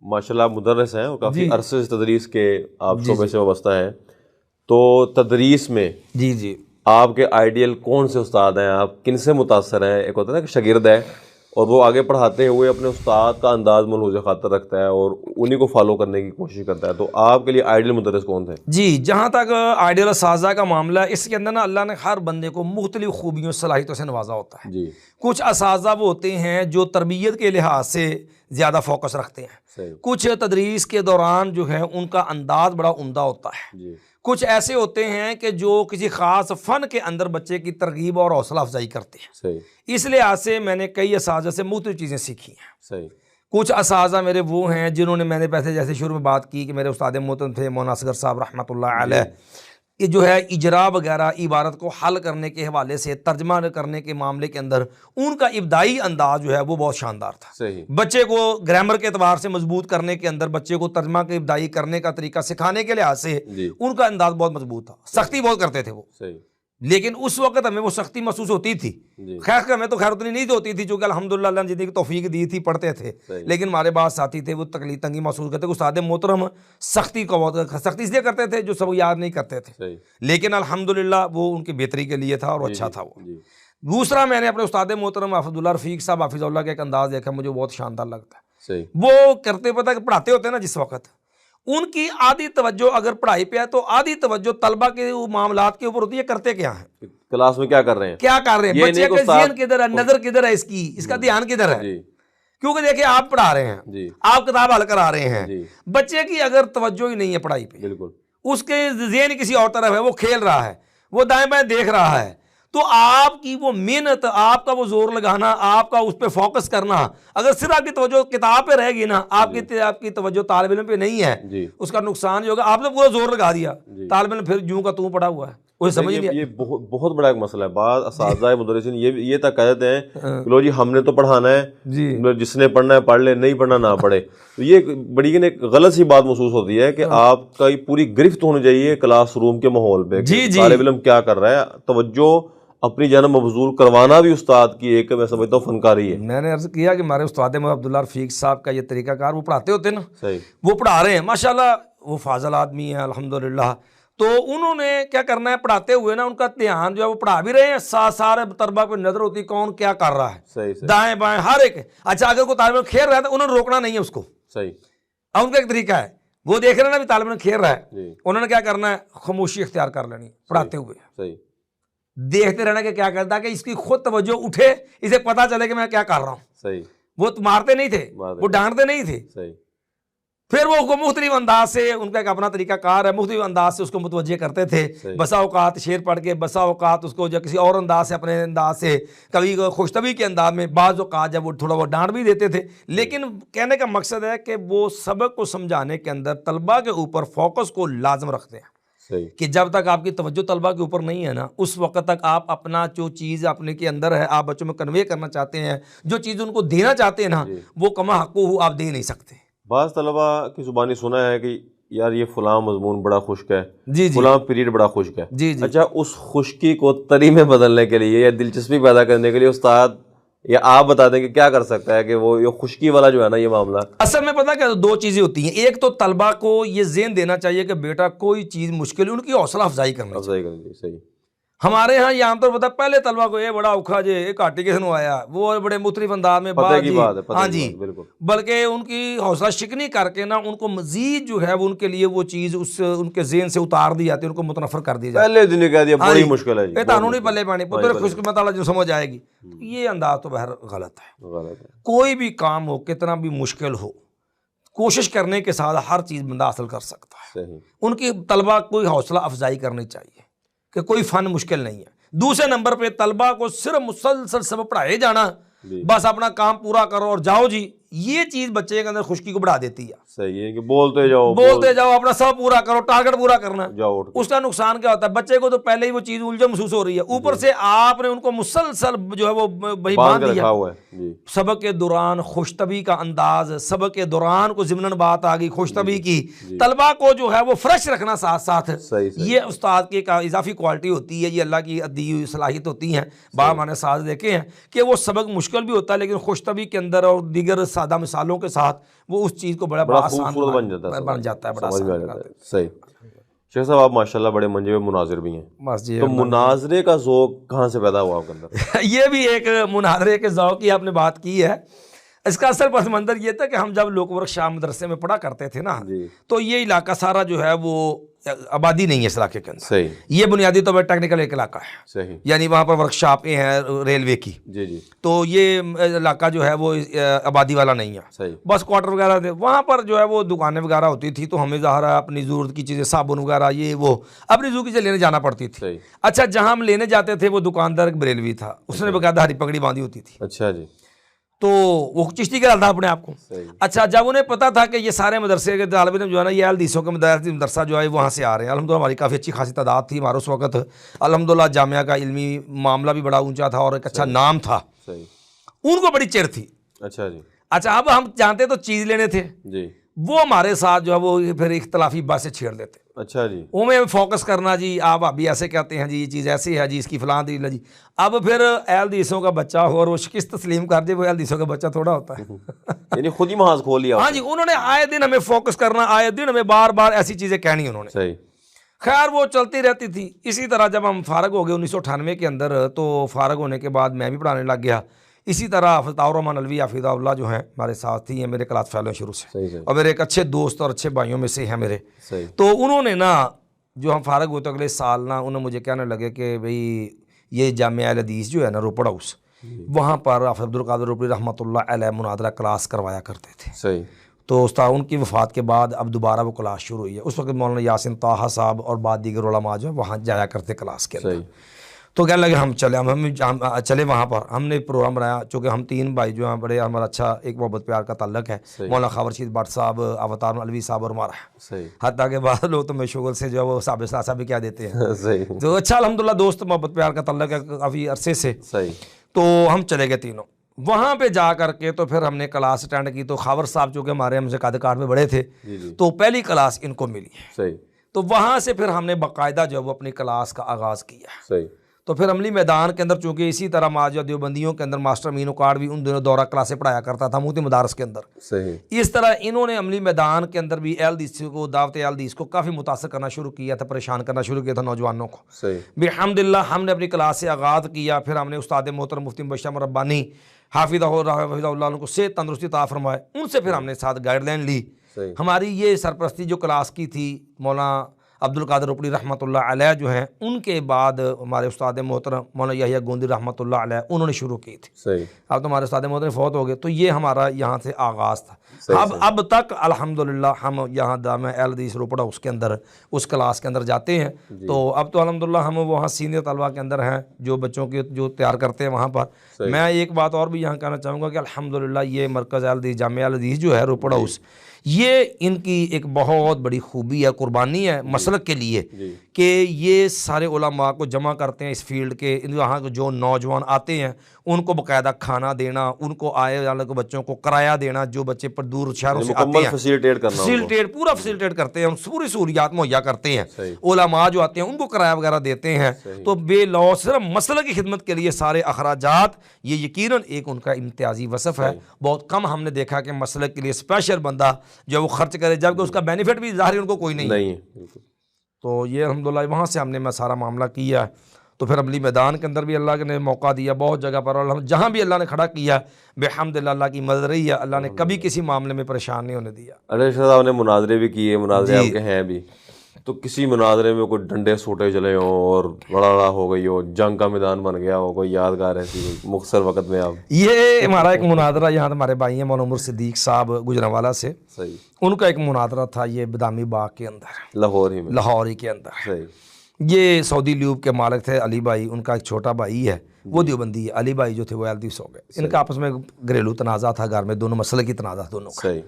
माशाल्लाह मुदर्रिस हैं और काफ़ी अरसे से तदरीस के आप शोबे से वाबस्ता हैं, तो तदरीस में जी जी आपके आइडियल कौन से उस्ताद हैं, आप किन से मुतासर हैं? एक होता है ना कि शागिर्द है और वो आगे पढ़ाते हुए अपने उस्ताद का अंदाज मलहूज़ खातर रखता है और उन्हीं को फॉलो करने की कोशिश करता है, तो आपके लिए आइडियल मुदर्रिस कौन थे? जी, जहाँ तक आइडियल उस्ताज़ा का मामला है, इसके अंदर ना अल्लाह ने हर बंदे को मुख्तलिफ़ खूबियों सलाहियतों से नवाजा होता है। जी। कुछ उस्ताज़ा वो होते हैं जो तरबियत के लिहाज से ज़्यादा फोकस रखते हैं, सही। कुछ तदरीस के दौरान जो है उनका अंदाज बड़ा उम्दा होता है, जी। कुछ ऐसे होते हैं कि जो किसी ख़ास फ़न के अंदर बच्चे की तरगीब और हौसला अफजाई करते हैं। सही। इस लिहाज से मैंने कई उस्ताज़ा से मुख्तलिफ़ चीज़ें सीखी हैं। सही। कुछ उस्ताज़ा मेरे वो हैं जिन्होंने, मैंने वैसे जैसे शुरू में बात की कि मेरे उस्ताद मोहतरम थे मौलाना असगर साहब रहमतुल्लाह अलैह, कि जो है इजरा वगैरह इबारत को हल करने के हवाले से, तर्जमा करने के मामले के अंदर उनका इब्दाई अंदाज जो है वो बहुत शानदार था। सही। बच्चे को ग्रामर के एतबार से मजबूत करने के अंदर, बच्चे को तर्जमा के इब्दाई करने का तरीका सिखाने के लिहाज से उनका अंदाज बहुत मजबूत था। सख्ती बहुत करते थे वो, सही। लेकिन उस वक्त हमें वो सख्ती महसूस होती थी। खैर हमें तो खैर उतनी नहीं होती थी, चूँकि अल्हम्दुलिल्लाह अल्लाह ने जिंदगी की तौफीक दी थी, पढ़ते थे। लेकिन हमारे बाद साथी थे वो तकलीफ तंगी महसूस करते। उस्ताद मोहतरम सख्ती को बहुत सख्ती इसलिए करते थे जो सब याद नहीं करते थे, लेकिन अल्हम्दुलिल्लाह वो उनकी बेहतरी के लिए था और अच्छा था वो। दूसरा, मैंने अपने उस्ताद मोहतरम अब्दुल्ला रफ़ीक साहब हाफिज़हुल्लाह का एक अंदाज़ देखा, मुझे बहुत शानदार लगता है। वो करते पता कि पढ़ाते होते हैं ना जिस वक्त, उनकी आधी तवज्जो अगर पढ़ाई पे है तो आधी तवज्जो तलबा के मामलात के ऊपर होती है। करते क्या है, क्लास में क्या कर रहे हैं, क्या कर रहे हैं, बच्चे का ज़हन किधर है, नजर किधर है, इसका ध्यान किधर है। क्योंकि देखिए आप पढ़ा रहे हैं, आप किताब हल करा रहे हैं, बच्चे की अगर तवज्जो ही नहीं है पढ़ाई पे, बिल्कुल उसके ज़हन किसी और तरफ है, वो खेल रहा है, वो दाएं बाएं देख रहा है, तो आपकी वो मेहनत, आपका वो जोर लगाना, आपका उस पर फोकस करना, अगर सिर्फ आपकी तवज्जो किताब पे रहेगी ना, आपकी तवज्जो तालिब इल्म पे नहीं है, उसका नुकसान जो होगा, आपने पूरा जोर लगा दिया, तालिब इल्म फिर यूं का तू पड़ा हुआ है, उसे समझ नहीं। ये बहुत बड़ा एक मसला है। बाद असातिज़ा मुदर्रिसीन ये तक कहते हैं कि लो जी हमने तो पढ़ाना है जी, जिसने पढ़ना है पढ़ ले, नहीं पढ़ना ना पढ़े। तो ये बड़ी एक गलत सी बात महसूस होती है कि आपका पूरी गिरफ्त होनी चाहिए क्लासरूम के माहौल पे, तालिब इल्म क्या कर रहा है, तवज्जो अपनी जान मबजूल करवाना भी उस्ताद की एक, मैं समझता हूँ, फनकारी है। मैंने अर्ज किया कि हमारे उस्ताद अब्दुल्ला रफ़ीक साहब का ये तरीकाकार, वो पढ़ाते होते ना, सही वो पढ़ा रहे हैं माशाल्लाह, वो फाजल आदमी है अल्हम्दुलिल्लाह। तो उन्होंने क्या करना है, पढ़ाते हुए ना उनका ध्यान जो है वो पढ़ा भी रहे हैं, सारे तलबा पर नजर होती कौन क्या कर रहा है, सही सही। दाएं बाएं हर एक। अच्छा, अगर कोई तालिब इल्म खेल रहा है तो उन्होंने रोकना नहीं है उसको, सही। अब उनका एक तरीका है, वो देख रहे हैं ना भी तालिब इल्म खेल रहा है, उन्होंने क्या करना है, खामोशी इख्तियार कर लेनी पढ़ाते हुए, सही देखते रहना कि क्या करता है, कि इसकी खुद तवज्जो उठे, इसे पता चले कि मैं क्या कर रहा हूँ, सही। वो मारते नहीं थे, वो डांटते नहीं थे, सही। फिर वो मुख्तलिफ अंदाज से, उनका एक अपना तरीका कार है, मुख्तलिफ अंदाज से उसको मुतवज्जे करते थे। बसा औकात शेर पढ़ के, बसा औकात उसको जब किसी और अंदाज से, अपने अंदाज से, कभी खुशतबी के अंदाज में, बाज़ औकात जब वो थोड़ा बहुत डांट भी देते थे। लेकिन कहने का मकसद है कि वो सबक को समझाने के अंदर तलबा के ऊपर फोकस को लाजम रखते हैं, कि जब तक आपकी तवज्जो तलबा के ऊपर नहीं है ना, उस वक्त तक आप अपना जो चीज़ अपने के अंदर है, आप बच्चों में कन्वे करना चाहते हैं, जो चीज़ उनको देना चाहते हैं ना, वो कमा हक़्क़ुहू आप दे नहीं सकते। बाज़ तलबा की ज़ुबानी सुना है कि यार ये फ़लाँ मज़मून बड़ा खुश्क है, जी फ़लाँ पीरियड बड़ा खुश्क है, जी जी। अच्छा, उस खुश्की को तरी में बदलने के लिए या दिलचस्पी पैदा करने के लिए उस्ताद या आप बता दें कि क्या कर सकता है कि वो ये खुश्की वाला जो है ना ये मामला, असल में पता क्या, दो चीज़ें होती हैं। एक तो तलबा को ये ज़हन देना चाहिए कि बेटा कोई चीज़ मुश्किल है, उनकी हौसला अफजाई करनी चाहिए, सही। हमारे यहाँ ये आमतौर पर पहले तलबा को ये बड़ा औखा जे एक घाटी किस आया, वो बड़े मुख्तलिफ अंदाज में बात की, हाँ जी, बल्कि उनकी हौसला शिकनी करके ना उनको मजीद जो है वो उनके लिए वो चीज़ उस उनके ज़हन से उतार दी जाती है, उनको मुतनफ़र कर दिया जाता है। पहले दिन कह दिया बड़ी मुश्किल है, ये तानूनी पल्ले पानी पुत्र खुशकिस्मत वाला जो समझ आएगी, ये अंदाज तो बहर गलत है। कोई भी काम हो, कितना भी मुश्किल हो, कोशिश करने के साथ हर चीज़ बंदा हासिल कर सकता है। उनकी तलबा कोई हौसला अफजाई करनी चाहिए कि कोई फ़न मुश्किल नहीं है। दूसरे नंबर पे तलबा को सिर्फ मुसलसल सब पढ़ाए जाना, बस अपना काम पूरा करो और जाओ जी, ये चीज़ बच्चे के अंदर खुश्की को बढ़ा देती है। सही है कि बोलते जाओ अपना सब पूरा करो, टारगेट पूरा करना जाओ उठ के। उसका नुकसान क्या होता है, बच्चे को तो पहले ही वो चीज़ उलझन महसूस हो रही है, ऊपर से आपने उनको मुसलसल जो है वो वही बांध दिया। हुआ है जी। सबक के दौरान खुशतबी का अंदाज, सबक के दौरान को ज़िमनन बात आ गई खुशतबी की, तलबा को जो है वो फ्रेश रखना साथ साथ, ये उस्ताद की एक इजाफी क्वालिटी होती है, ये अल्लाह की दी हुई सलाहियत होती है। बाप मैंने साथ देखे हैं कि वो सबक मुश्किल भी होता है लेकिन खुशतबी के अंदर और दीगर सादा मिसालों के साथ वो उस चीज़ को बड़ा आसान बन जाता है, बड़ा आसान। सही। शेख साहब आप माशाल्लाह बड़े मंजे हुए मुनाजिर भी हैं, बस जी। तो मुनाजरे का ज़ौक़ कहाँ से पैदा हुआ आपके अंदर? ये भी एक मुनाजरे के ज़ौक़ की आपने बात की है। इसका असल पस मंज़र ये था कि हम जब लोक वर्कशॉप मदरसे में पढ़ा करते थे ना, तो ये इलाका सारा जो है वो आबादी नहीं है इस इलाके के अंदर। सही। ये बुनियादी तौर पर टेक्निकल एक इलाका है। सही। यानी वहाँ पर वर्कशॉपें हैं रेलवे की। जी जी। तो ये इलाका जो है वो आबादी वाला नहीं है। सही। बस क्वार्टर वगैरह थे, वहाँ पर जो है वो दुकानें वगैरह होती थी, तो हमें ज़ाहिर अपनी ज़रूरत की चीज़ें साबुन वगैरह ये वो अपनी ज़रूरत की चीज़ें लेने जाना पड़ती थी। सही। अच्छा, जहाँ हम लेने जाते थे वो दुकानदार एक बरेलवी था, उसने बकायदा हरी पगड़ी बांधी होती थी। अच्छा जी। तो वो चिश्ती का था अपने आप को। अच्छा, जब उन्हें पता था कि ये सारे मदरसे के तालिब इल्म जो है ना ये हदीसों के मदरसा जो है वहाँ से आ रहे हैं, अल्हम्दुलिल्लाह हमारी काफ़ी अच्छी खासी तादाद थी हमारे उस वक्त, अल्हम्दुलिल्लाह जामिया का इल्मी मामला भी बड़ा ऊंचा था और एक अच्छा नाम था। सही। उनको बड़ी चिढ़ थी। अच्छा जी। अच्छा, अब हम जानते तो चीज़ लेने थे जी, वो हमारे साथ जो है वो फिर इख्तलाफी बात से छेड़ देते। अच्छा जी। उमें फोकस करना जी, आप अभी ऐसे कहते हैं जी, ये चीज़ ऐसी है जी, इसकी फलां दलील है जी। अब फिर हदीसों का बच्चा हो और वो शिकस्त तस्लीम कर दे, वो हदीसों का बच्चा थोड़ा होता है। यानी खुद ही महाज खोल लिया। हाँ जी, उन्होंने आए दिन हमें फोकस करना, आए दिन हमें बार बार ऐसी चीज़ें कहनी उन्होंने। सही। खैर वो चलती रहती थी। इसी तरह जब हम फारग हो गए 1998 के अंदर, तो फारग होने के बाद मैं भी पढ़ाने लग गया। इसी तरह हफ़ीज़ रहमान अलवी हाफिज़हुल्लाह जो हैं हमारे साथ ही हैं, मेरे क्लास फेलो शुरू से, और मेरे एक अच्छे दोस्त और अच्छे भाइयों में से हैं मेरे। तो उन्होंने ना जो हम फारग होते अगले साल ना, उन्होंने मुझे कहने लगे कि भाई ये जामिया अल हदीस जो है ना रोपड़ हाउस, वहाँ पर अब्दुल कादिर रोपड़ी रहमतुल्लाह अलैह मुनादरा क्लास करवाया करते थे। सही। तो उस्ताद उनकी वफ़ात के बाद अब दोबारा वो क्लास शुरू हुई है। उस वक्त मौलाना यासिन ताहा साहब और बाद दीगर उलमा जो है वहाँ जाया करते क्लास के अंदर। तो कहने लगे हम चले, हम चले वहाँ पर। हमने प्रोग्राम बनाया, चूँकि हम तीन भाई जो हैं बड़े हमारा अच्छा एक मोहब्बत प्यार का ताल्लुक है। मौलाना ख़ावर रशीद भट्ट साहब, अवतार अलवी साहब और हमारा है। हत्ता के बाद लोग तो मैं शुगर से जो है वो साबिर साहब भी क्या देते हैं। तो अच्छा अल्हम्दुलिल्लाह दोस्त मोहब्बत प्यार का ताल्लुक है काफ़ी अरसे से। तो हम चले गए तीनों वहाँ पे जा करके, तो फिर हमने क्लास अटेंड की। तो खावर साहब चूँकि हमारे हमसे कादकार में बड़े थे, तो पहली क्लास इनको मिली। तो वहाँ से फिर हमने बाकायदा जो है वो अपनी क्लास का आगाज़ किया। तो फिर अमली मैदान के अंदर, चूँकि इसी तरह माजा देवबंदियों के अंदर मास्टर अमीन कार्ड भी उन दिनों दौरा क्लासें पढ़ाया करता था मुफ्ती मदारस के अंदर। सही। इस तरह इन्होंने अमली मैदान के अंदर भी हदीस को, दावत हदीस को काफ़ी मुतासर करना शुरू किया था, परेशान करना शुरू किया था नौजवानों को। बिहम्दिल्लाह हमने अपनी क्लास से आगाज़ किया। फिर हमने उस्ताद मोहतरम मुफ्ती बशर रब्बानी हाफिज़हुल्लाह को से तंदुरुस्ती अता फरमाए, उनसे फिर हमने साथ गाइडलाइन ली। हमारी ये सरपरस्ती जो क्लास की थी मौलाना अब्दुल कादिर रोपड़ी रहमतुल्लाह अलैह जो हैं, उनके बाद हमारे उस्ताद मोहतरम मौलाना यहया गोंदी रहमतुल्लाह अलैह उन्होंने शुरू की थी। सही। अब तो हमारे उस्ताद मोहतरम फौत हो गए, तो ये हमारा यहाँ से आगाज़ था। अब तक अल्हम्दुलिल्लाह हम यहाँ जामिया अल हदीस रोपड़ हाउस के अंदर उस क्लास के अंदर जाते हैं। तो अब तो अल्हम्दुलिल्लाह हम वहाँ सीनियर तलबा के अंदर हैं जो बच्चों के जो तैयार करते हैं वहाँ पर। मैं एक बात और भी यहाँ कहना चाहूँगा कि अल्हम्दुलिल्लाह ये मरकज़ अल हदीस जामिया अल हदीस जो है रोपड़ हाउस, ये इनकी एक बहुत बड़ी खूबी है, कुर्बानी है मसलक के लिए कि ये सारे उलमा को जमा करते हैं इस फील्ड के। यहाँ जो नौजवान आते हैं उनको बाकायदा खाना देना, उनको आए वाले को बच्चों को किराया देना, जो बच्चे पर दूर शहरों से आते हैं फैसिलिटेट पूरा फैसिलिटेट करते हैं, पूरी सहूलियात मुहैया करते हैं। उलमा जो आते हैं उनको किराया वगैरह देते हैं। तो बेलौस सिर्फ मसलक की खिदमत के लिए सारे अखराजात, ये यकीनन एक उनका इम्तियाजी वसफ़ है। बहुत कम हमने देखा कि मसलक के लिए स्पेशल बंदा जो वो खर्च करे, जबकि उसका बेनिफिट भी ज़ाहिर उनको कोई नहीं है। तो ये अल्हम्दुलिल्लाह वहाँ से हमने मैं सारा मामला किया। तो फिर अमली मैदान के अंदर भी अल्लाह ने मौका दिया बहुत जगह पर, और जहाँ भी अल्लाह ने खड़ा किया बेहम्दुलिल्लाह अल्लाह की मदद रही है। अल्लाह ने कभी किसी मामले में परेशान नहीं होने दिया। अरे शाह साहब ने मुनाजरे भी किए, मुनाजरे आपके हैं भी, तो किसी मुनाजरे में कोई डंडे सूटे चले हों और बड़ा हो गई हो, जंग का मैदान बन गया हो, कोई यादगार ऐसी मुख्तसर वक्त में आप? ये हमारा एक मुनाजरा यहाँ हमारे भाई हैं मौलाना उमर सिद्दीक साहब गुजरांवाला से। सही। उनका एक मुनाजरा था ये बदामी बाग के अंदर, लाहौर ही के अंदर। सही। ये सऊदी ल्यूब के मालिक थे अली भाई, उनका एक छोटा भाई है वो देवबंदी है। अली भाई जो थे वो अहलदीस हो गए। इनका आपस में घरेलू तनाज़ा था घर में, दोनों मसले की तनाज़ा दोनों का। सही।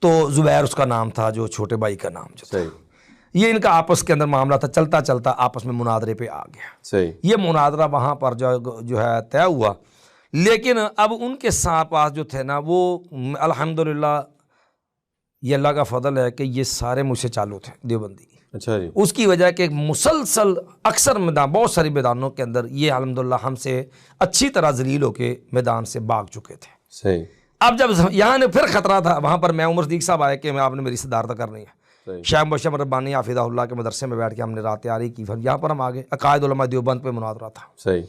तो ज़ुबैर उसका नाम था, जो छोटे भाई का नाम जो था। सही। ये इनका आपस के अंदर मामला था, चलता चलता आपस में मुनादरे पे आ गया। सही। ये मुनादरा वहाँ पर जो है तय हुआ। लेकिन अब उनके साथ पास जो थे ना वो अल्हम्दुलिल्लाह ये अल्लाह का फजल है कि ये सारे मुझसे चालू थे देवबंदी। अच्छा जी। उसकी वजह कि मुसलसल अक्सर मैदान, बहुत सारे मैदानों के अंदर ये अल्हम्दुलिल्लाह हमसे अच्छी तरह जलील होके मैदान से भाग चुके थे। सही। अब जब यहाँ ने फिर ख़तरा था, वहाँ पर मैं उमर सदीक साहब आए कि मैं आपने मेरी सदारत करनी है। शाह बशम रब्बानी हाफिज़हुल्लाह के मदरसे में बैठ के हमने रात तैयारी की, फिर यहाँ पर हम आ गए। अकायद उलमा देवबंद पे मुनादरा था। सही।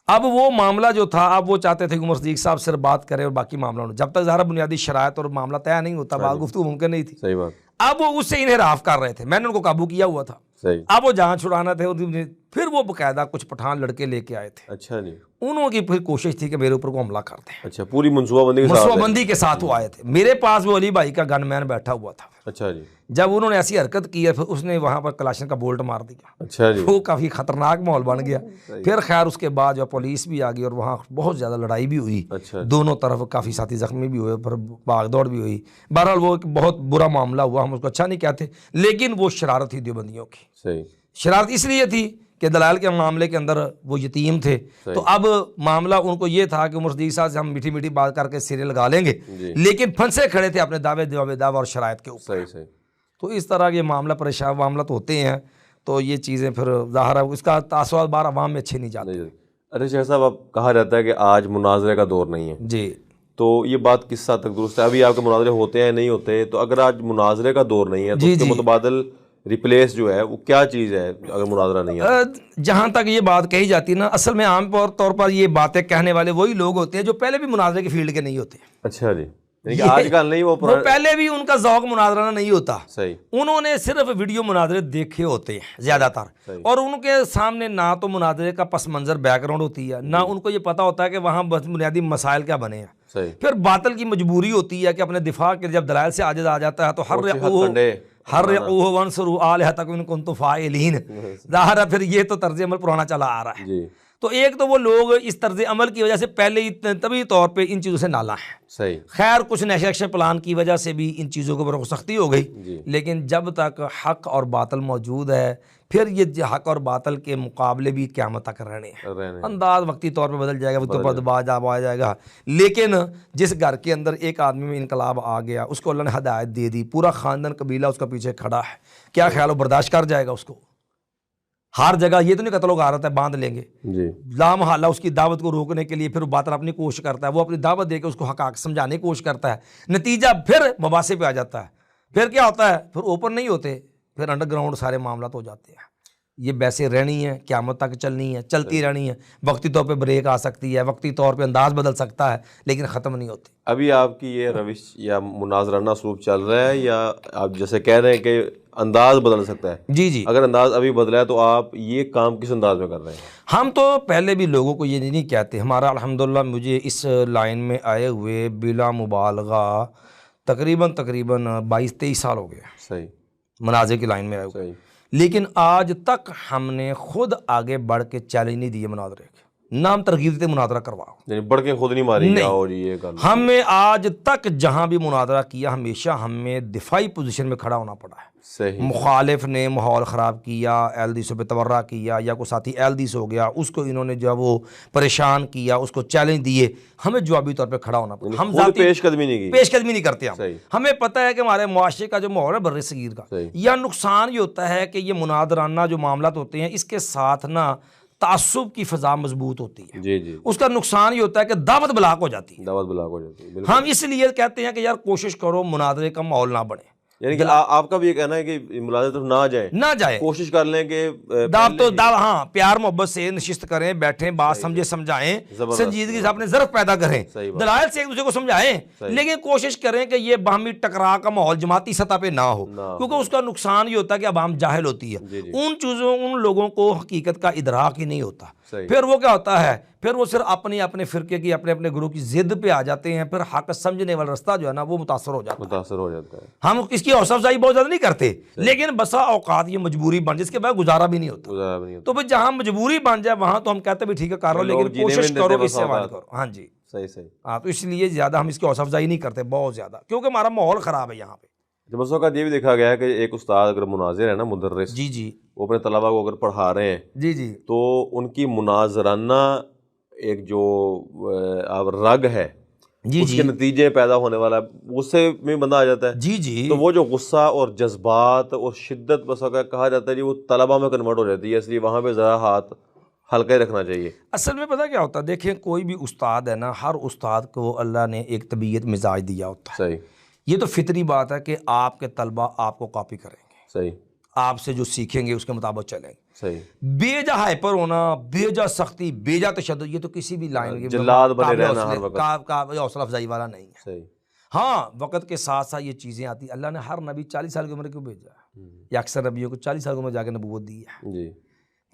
अब वो मामला जो था, अब वो चाहते थे कि उमर सदीक साहब सिर्फ बात करें और बाकी मामला जब तक ज़ाहिर बुनियादी शरायत और मामला तय नहीं होता बात गुफ्तगू मुमकिन नहीं थी। सही बात। अब वो उससे इन्हेराफ कर रहे थे, मैंने उनको काबू किया हुआ था। सही। अब वो जहाँ छुड़ाना थे, फिर वो बाकायदा कुछ पठान लड़के लेके आए थे। अच्छा जी। उन्होंने फिर कोशिश थी कि मेरे ऊपर को हमला कर दें। अच्छा, पूरी मनसूबाबंदी के साथ वो आए थे। मेरे पास वो अली भाई का गनमैन बैठा हुआ था। अच्छा जी। जब उन्होंने ऐसी हरकत की है फिर उसने वहाँ पर कलाशन का बोल्ट मार दिया। अच्छा जी। वो काफ़ी ख़तरनाक माहौल बन गया। फिर खैर उसके बाद जो पुलिस भी आ गई और वहाँ बहुत ज़्यादा लड़ाई भी हुई। अच्छा। दोनों तरफ काफ़ी साथी ज़ख्मी भी हुए, फिर भाग दौड़ भी हुई। बहरहाल वो एक बहुत बुरा मामला हुआ, हम उसको अच्छा नहीं कहते, लेकिन वो शरारत थी देवबंदियों की। सही। शरारत इसलिए थी कि दलाल के मामले के अंदर वो यतीम थे, तो अब मामला उनको ये था कि उमर सदीक साहब से हम मीठी मीठी बात करके सिरे लगा लेंगे, लेकिन फंसे खड़े थे अपने दावा और शरायत के ऊपर। सही। सही। तो इस तरह के मामला परेशान मामला तो होते हैं। तो ये चीज़ें फिर ज़ाहिर है इसका तासुरात बार अवाम में अच्छे नहीं जाते। अरे शेख साहब, अब कहा जाता है कि आज मुनाजरे का दौर नहीं है जी, तो ये बात किस हद तक दुरुस्त है? अभी आपके मुनाजरे होते हैं नहीं होते? तो अगर आज मुनाजरे का दौर नहीं है तो उसके मुतबादल रिप्लेस जो है वो क्या चीज़ है अगर मुनाजरा नहीं है? जहाँ तक ये बात कही जाती है ना, असल में आम तौर पर ये बातें कहने वाले वही लोग होते हैं जो पहले भी मुनाजरे के फील्ड के नहीं होते। अच्छा जी। आजकल नहीं, वो पहले भी उनका ज़ौक़ मुनाजरा नहीं होता। सही। उन्होंने सिर्फ वीडियो मुनाजरे देखे होते हैं ज़्यादातर, और उनके सामने ना तो मुनाजरे का पस मंज़र बैकग्राउंड होती है, ना उनको ये पता होता है कि वहाँ बस बुनियादी मसाइल क्या बने हैं। सही। फिर बातिल की मजबूरी होती है कि अपने दिफा के जब दलाइल से आजिज़ आ जाता है तो ज़ाहिर है फिर ये तो तर्ज अमल पुराना चला आ रहा है। तो एक तो वो लोग इस तर्ज अमल की वजह से पहले ही तभी तौर पे इन चीज़ों से नाला है। सही। खैर कुछ नेशनल एक्शन प्लान की वजह से भी इन चीज़ों के ऊपर सख्ती हो गई, लेकिन जब तक हक और बातल मौजूद है फिर ये हक और बातल के मुकाबले भी क़यामत तक रहने हैं। अंदाज वक्ती तौर पे बदल जाएगा, वक्त पर बाज आ जाएगा, लेकिन जिस घर के अंदर एक आदमी में इनकलाब आ गया उसको अल्लाह ने हदायत दे दी, पूरा ख़ानदान कबीला उसका पीछे खड़ा है, क्या ख्याल हो बर्दाश्त कर जाएगा उसको? हर जगह ये तो नहीं कत्ल गारत है बांध लेंगे जी। लामहल्ला उसकी दावत को रोकने के लिए फिर बात अपनी कोशिश करता है, वो अपनी दावत देकर उसको हक़ समझाने की कोशिश करता है, नतीजा फिर मबासे पे आ जाता है। फिर क्या होता है, फिर ओपन नहीं होते, फिर अंडरग्राउंड सारे मामला हो जाते हैं। ये वैसे रहनी है, क़यामत तक चलनी है, चलती रहनी है। वक्ती तौर पे ब्रेक आ सकती है, वक्ती तौर पे अंदाज बदल सकता है, लेकिन ख़त्म नहीं होती। अभी आपकी ये रविश या मुनाजराना स्वरूप चल रहा है, या आप जैसे कह रहे हैं कि अंदाज बदल सकता है? जी जी। अगर अंदाज अभी बदला है तो आप ये काम किस अंदाज में कर रहे हैं? हम तो पहले भी लोगों को ये नहीं कहते, हमारा अल्हम्दुलिल्लाह मुझे इस लाइन में आए हुए बिला मुबालगा तकरीबन 22-23 साल हो गए। सही। मुनाज़े की लाइन में आए हुए, लेकिन आज तक हमने खुद आगे बढ़ के चैलेंज नहीं दिए मुनाजरे के, नाम तरगीब देते मुनाजरा करवाओ, बढ़ के खुद नहीं मारी और ये हमें आज तक जहां भी मुनाजरा किया हमेशा हमें दिफाई पोजीशन में खड़ा होना पड़ा है। सही। मुखालिफ ने माहौल ख़राब किया, एलदीसों पे तवर्रा किया, या कोई साथी एलदीस हो गया उसको इन्होंने जो वो परेशान किया, उसको चैलेंज दिए, हमें जवाबी तौर पे खड़ा होना पड़ा। हम पेशकदमी नहीं करते। हमें पता है कि हमारे मुआशरे का जो माहौल है बर्रे सगीर का, या नुकसान ये होता है कि ये मुनादराना जो मामला होते हैं इसके साथ ना तासुब की फ़ज़ा मजबूत होती है। जी जी। उसका नुकसान ये होता है कि दावत ब्लाक हो जाती है। हम इसलिए कहते हैं कि यार कोशिश करो मुनादरे का माहौल ना बने, यानी कि आपका भी ये कहना है कि मुलाज़े तरफ ना जाए, कोशिश कर लें कि हाँ प्यार मोहब्बत से नशिस्त करें, बैठें, बात समझे समझाएं, संजीदगी से अपने ज़र्फ पैदा करें, दलाइल से एक दूसरे को समझाएं, लेकिन कोशिश करें कि ये बाहमी टकरा का माहौल जमाती सतह पे ना हो, क्योंकि उसका नुकसान ये होता है कि अब हम जाहिल होती है, उन चीज़ों उन लोगों को हकीकत का इदराक ही नहीं होता। सही। फिर वो क्या होता है, फिर वो सिर्फ अपने अपने फिरके की, अपने अपने गुरु की जिद पे आ जाते हैं। फिर हक समझने वाला रास्ता जो है ना वो मुतासर हो जाता है। मुतासर हो जाता है। हम इसकी हौसला अफजाई बहुत ज़्यादा नहीं करते, लेकिन बसा औकात ये मजबूरी बन, जिसके बाद गुजारा भी नहीं होता। गुजारा भी नहीं होता। तो भाई जहाँ मजबूरी बन जाए वहाँ तो हम कहते भी ठीक है कर लो, लोग लेकिन जीने भी कोशिश नहीं देते करो, बस इससे अवॉइड औकात। करो। हाँ जी, सही सही। हाँ, तो इसलिए ज़्यादा हम इसकी हौसला अफजाई नहीं करते बहुत ज़्यादा, क्योंकि हमारा माहौल ख़राब है यहाँ पे। जब बस औकात ये भी देखा गया है कि एक उस्ताद अगर मुनाजिर है ना, मुदर्रिस, जी जी वो अपने तलबा को अगर पढ़ा रहे हैं जी जी तो उनकी मुनाजराना एक जो अब रग है जी उसके जी नतीजे पैदा होने वाला है, गुस्से में बंदा आ जाता है। जी जी तो वो जो गुस्सा और जज्बात और शिद्दत बस औकात कहा जाता है जी वो तलबा में कन्वर्ट हो जाती है, इसलिए वहाँ पे ज़रा हाथ हल्का ही रखना चाहिए। असल में पता क्या होता है, देखें कोई भी उस्ताद है ना, हर उस्ताद को अल्लाह ने एक तबीयत मिजाज दिया होता है। सही ये तो फितरी बात है कि आपके तलबा आपको कॉपी करेंगे, सही आपसे जो सीखेंगे उसके मुताबिक चलेंगे। सही। बेजा हाइपर होना, बेजा सख्ती, बेजा तशद्दुद, ये तो किसी भी लाइन की जल्लाद बने रहना हर वक्त। हौसला अफजाई वाला नहीं है। सही। हाँ, वक़्त के साथ साथ ये चीज़ें आती। अल्लाह ने हर नबी 40 साल की उम्र क्यों भेजा है, या अक्सर नबियों को 40 साल की उम्र जाके नबूवत दी है। जी।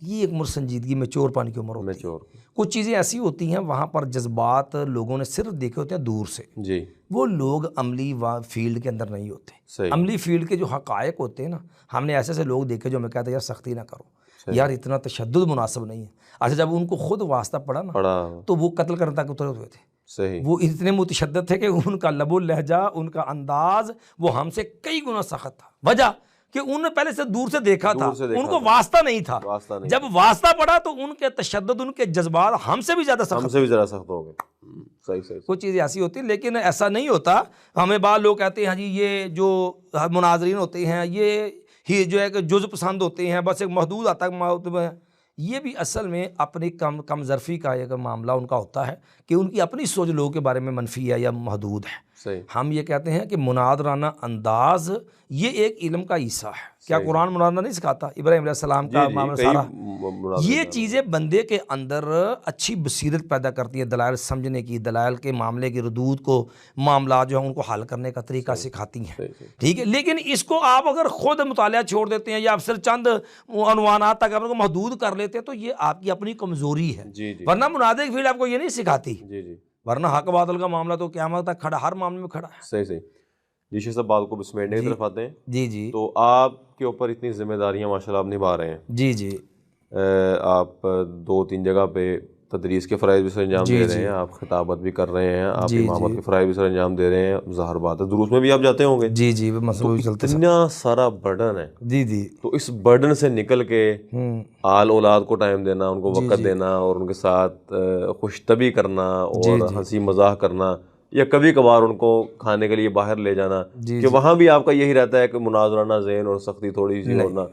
ये एक उम्र संजीदगी में चोर पानी की उम्र होती है। मैच्योर। कुछ चीज़ें ऐसी होती हैं वहाँ पर जज्बात लोगों ने सिर्फ देखे होते हैं दूर से, जी। वो लोग अमली व फील्ड के अंदर नहीं होते। सही। अमली फील्ड के जो हकायक होते हैं ना, हमने ऐसे ऐसे लोग देखे जो हमें कहते हैं यार सख्ती ना करो, यार इतना तशद्दुद मुनासिब नहीं है। अच्छा, जब उनको खुद वास्ता पड़ा ना पड़ा। तो वो कत्ल करने तक उतरे हुए थे। सही। वो इतने मुतशद्दद थे कि उनका लबुल लहजा, उनका अंदाज वो हमसे कई गुना सख्त था। वजह कि उन्होंने पहले से दूर से देखा था, उनको वास्ता नहीं था। वास्ता नहीं। जब वास्ता पड़ा तो उनके तशद्दुद, उनके जज्बात हमसे भी ज़्यादा सख्त, हमसे भी ज़रा सख्त हो गए। सही सही। कुछ चीज़ें ऐसी होती हैं, लेकिन ऐसा नहीं होता। हमें बाद लोग कहते हैं हाँ जी ये जो मुनाजरीन होते हैं ये ही जो है कि जुज़ पसंद होते हैं, बस एक महदूद आता है। ये भी असल में अपनी कम ज़रफ़ी का एक मामला उनका होता है कि उनकी अपनी सोच लोगों के बारे में मनफी है या महदूद है। सही। हम ये कहते हैं कि मुनादराना अंदाज ये एक इल्म का हिस्सा है। क्या कुरान मुनादरा नहीं सिखाता? इब्राहिम अलैहिस्सलाम का मामला सारा, ये चीज़ें बंदे के अंदर अच्छी बसीरत पैदा करती हैं, दलाइल समझने की, दलाइल के मामले की रदूद को, मामला जो है उनको हल करने का तरीका सिखाती हैं। ठीक है, लेकिन इसको आप अगर खुद मुतालिया छोड़ देते हैं या आप सिर्फ चंद अनवानात तक अपने को महदूद कर लेते हैं तो ये आपकी अपनी कमज़ोरी है। वरना मुनादे की फील्ड आपको ये नहीं सिखाती। जी जी। वरना हक बादल का मामला तो क़यामत तक खड़ा, हर मामले में खड़ा है। सही सही जी। शेख साहब बात को बिस्मिल्लाह की तरफ आते हैं। जी जी। तो आपके ऊपर इतनी जिम्मेदारियां माशाल्लाह आप निभा रहे हैं। जी जी। आप 2-3 जगह पे तदरीस के फ़राइज़ भी सर अंजाम दे रहे हैं, आप खिताबत भी कर रहे हैं, आप इमामत के फ़राइज़ भी सर अंजाम दे रहे हैं, ज़ाहिर बात है दुरूस में भी आप जाते होंगे। जी जी, तो इतना सारा बर्डन है। जी जी। तो इस बर्डन से निकल के आल औलाद को टाइम देना, उनको वक़्त देना और उनके साथ खुशतबी करना और हंसी मजाक करना, या कभी कभार उनको खाने के लिए बाहर ले जाना, कि वहाँ भी आपका यही रहता है कि मुनाजराना ज़हन और सख्ती थोड़ी सी होना,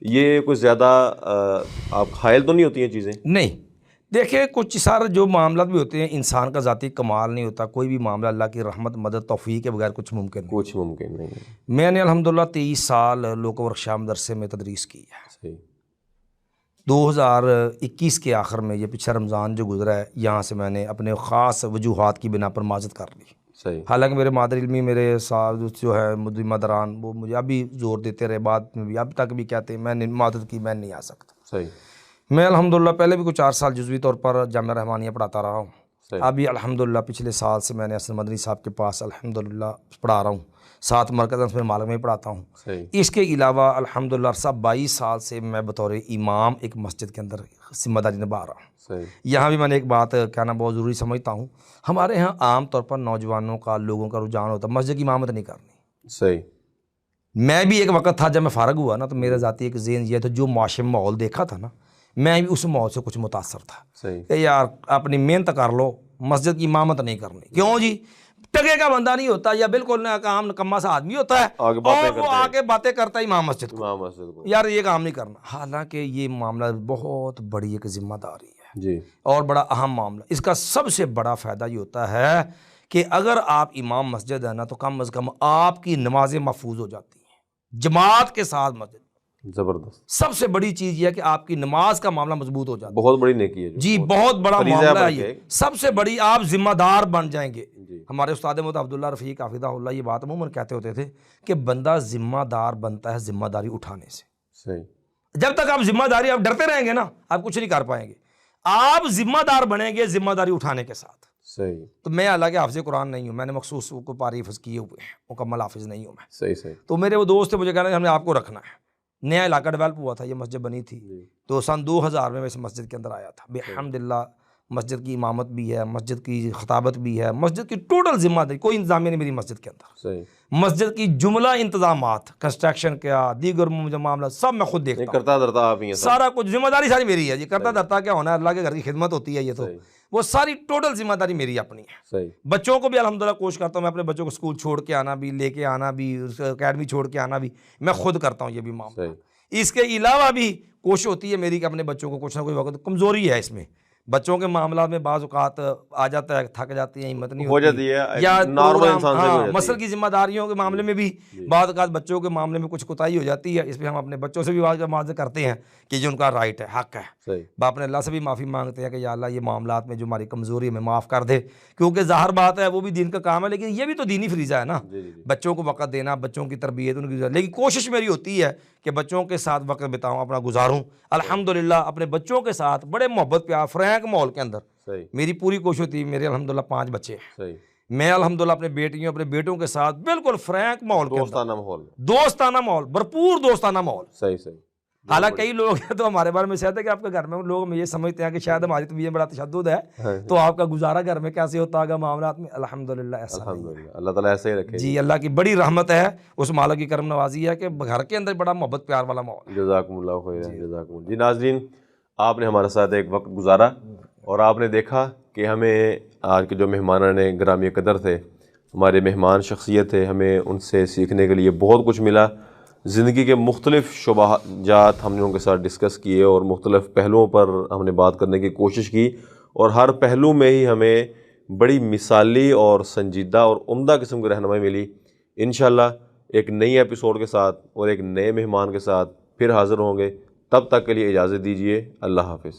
ये कुछ ज़्यादा आप खायल तो नहीं होती हैं चीज़ें? नहीं, देखिए कुछ सारे जो मामला भी होते हैं इंसान का ज़ाती कमाल नहीं होता। कोई भी मामला अल्लाह की रहमत मदद तौफीक के बगैर कुछ मुमकिन नहीं। कुछ मुमकिन नहीं है। मैंने अल्हम्दुलिल्लाह 23 साल लोक वर्कशॉप मदरसे में तदरीस की है। सही। 2021 के आखिर में, ये पिछला रमज़ान जो गुजरा है, यहाँ से मैंने अपने ख़ास वजूहात की बिना पर माजत कर ली। सही। हालांकि मेरे मादर इल्मी, मेरे साथ जो है मुद्रिमा दरान, वो मुझे अभी जोर देते रहे, बाद में भी अब तक भी कहते हैं मैंने मादत की, मैं नहीं आ सकता। सही। मैं अल्हम्दुलिल्लाह पहले भी कुछ 4 साल जुज़वी तौर पर जामिया रहमानिया पढ़ाता रहा हूँ। अभी अल्हम्दुलिल्लाह पिछले साल से मैंने असल मदनी साहब के पास अल्हम्दुलिल्लाह पढ़ा रहा हूँ, 7 मरकज़ में मालक में ही पढ़ाता हूँ। इसके अलावा अल्हम्दुलिल्लाह सब 22 साल से मैं बतौर इमाम एक मस्जिद के अंदर जिम्मेदारी निभा रहा हूँ। यहाँ भी मैंने एक बात कहना बहुत ज़रूरी समझता हूँ, हमारे यहाँ आम तौर पर नौजवानों का, लोगों का रुझान होता है मस्जिद की इमामत नहीं करनी। सही। मैं भी एक वक्त था जब मैं फ़ारग हुआ ना, तो मेरा ज़ाती एक ज़हन ये था, जो माशरे में माहौल देखा था ना, मैं भी उस माहौल से कुछ मुतासर था। सही। यार अपनी मेहनत कर लो, मस्जिद की इमामत नहीं करनी। क्यों जी? टके का बंदा नहीं होता या बिल्कुल काम नकम्मा सा आदमी होता है और वो आके बातें करता है इमाम मस्जिद को, यार ये काम नहीं करना। हालांकि ये मामला बहुत बड़ी एक जिम्मेदारी है जी, और बड़ा अहम मामला। इसका सबसे बड़ा फ़ायदा ये होता है कि अगर आप इमाम मस्जिद है ना, तो कम अज़ कम आपकी नमाजें महफूज हो जाती हैं जमात के साथ। मस्जिद ज़बरदस्त, सबसे बड़ी चीज़ यह है कि आपकी नमाज का मामला मजबूत हो जाता है। बहुत बड़ी नेकी है जी, बहुत बड़ा मामला है ये। सबसे बड़ी आप जिम्मेदार बन जाएंगे। हमारे उस्ताद मोहम्मद अब्दुल्ला रफ़ीक हाफिज़हुल्लाह ये बात अमूमन कहते होते थे कि बंदा जिम्मेदार बनता है जिम्मेदारी उठाने से। सही। जब तक आप जिम्मेदारी, आप डरते रहेंगे ना, आप कुछ नहीं कर पाएंगे। आप जिम्मेदार बनेंगे जिम्मेदारी उठाने के साथ। सही। तो मैं हालांकि हाफिज़ कुरान नहीं हूँ, मैंने मखसूस को पारी हिफ्ज़ किए हुए हैं, मुकम्मल हाफिज़ नहीं हूँ मैं। सही सही। तो मेरे वो दोस्त थे, मुझे कहना हमने आपको रखना है। नया इलाका डेवलप हुआ था, ये मस्जिद बनी थी, तो सन 2000 में मैं इस मस्जिद के अंदर आया था। बेहमदुलिल्लाह मस्जिद की इमामत भी है, मस्जिद की खताबत भी है, मस्जिद की टोटल जिम्मेदारी, कोई इंतजामिया नहीं मेरी मस्जिद के अंदर। सही। मस्जिद की जुमला इंतजामात, कंस्ट्रक्शन क्या, दीगर मामला सब मैं खुद देखता हूँ, करता धरता आप ही हैं सारा कुछ जिम्मेदारी सारी मेरी है। ये करता धरता क्या होना है, अल्लाह के घर की खिदमत होती है, ये तो वो सारी टोटल जिम्मेदारी मेरी अपनी है। सही। बच्चों को भी अल्हम्दुलिल्लाह कोशिश करता हूँ मैं अपने बच्चों को स्कूल छोड़ के आना भी, लेके आना भी, अकेडमी छोड़ के आना भी मैं खुद करता हूँ, ये भी मामला। इसके अलावा भी कोशिश होती है मेरी कि अपने बच्चों को कुछ ना कोई वक्त, कमज़ोरी है इसमें, बच्चों के मामला में बाज़ औक़ात आ जाता है, थक जाते हैं, हिम्मत नहीं हो होती जाती है, या नॉर्मल इंसान से भी हो जाती है। मसल की जिम्मेदारियों के मामले में भी बाज़ औक़ात बच्चों के मामले में कुछ कोताही हो जाती है। इसमें हम अपने बच्चों से भी माज़ करते हैं कि जो उनका राइट है, हक़ है। अपने अल्लाह से भी माफ़ी मांगते हैं कि या अल्लाह ये मामलात में जो हमारी कमज़ोरी है हमें माफ़ कर दे, क्योंकि ज़ाहिर बात है वो भी दीन का काम है, लेकिन ये भी तो दीनी फरीज़ा है ना, बच्चों को वक़्त देना, बच्चों की तरबियत उनकी। लेकिन कोशिश मेरी होती है कि बच्चों के साथ वक्त बिताऊँ, अपना गुजारूँ। अल्हम्दुलिल्लाह अपने बच्चों के साथ बड़े मोहब्बत प्यार फ्रैंक माहौल के अंदर मेरी पूरी कोशिश होती है। मेरे अल्हम्दुलिल्लाह 5 बच्चे हैं, मैं अल्हम्दुलिल्लाह अपने बेटियों अपने बेटों के साथ बिल्कुल फ्रैंक माहौल के अंदर, दोस्ताना माहौल, भरपूर दोस्ताना माहौल। सही सही। हालांकि कई लोग हैं तो हमारे बारे में कहते हैं कि आपके घर में लोग ये समझते हैं कि शायद हमारी तबीयत बड़ा तशद्दुद है, तो आपका गुजारा घर में कैसे होता होगा मामलात में। अल्हम्दुलिल्लाह ऐसा नहीं है, अल्लाह ताला ऐसे ही रखे जी। अल्लाह की बड़ी रहमत है, उस मालिक की करम नवाजी है कि घर के अंदर बड़ा मोहब्बत प्यार वाला माहौल। जज़ाकुमुल्लाह खैरन, जज़ाकुमुल्लाह। जी नाज़रीन, आपने हमारे साथ एक वक्त गुजारा और आपने देखा कि हमें आज के जो मेहमान ने ग्रामी कदर थे, हमारे मेहमान शख्सियत थे, हमें उनसे सीखने के लिए बहुत कुछ मिला। ज़िंदगी के मुख्तलिफ़ शुबाहात हमने उनके साथ डिस्कस किए और मुख्तलिफ़ पहलुओं पर हमने बात करने की कोशिश की, और हर पहलू में ही हमें बड़ी मिसाली और संजीदा और उम्दा किस्म की रहनुमाई मिली। इंशाअल्लाह एक नई एपिसोड के साथ और एक नए मेहमान के साथ फिर हाज़िर होंगे। तब तक के लिए इजाज़त दीजिए। अल्लाह हाफ़िज़।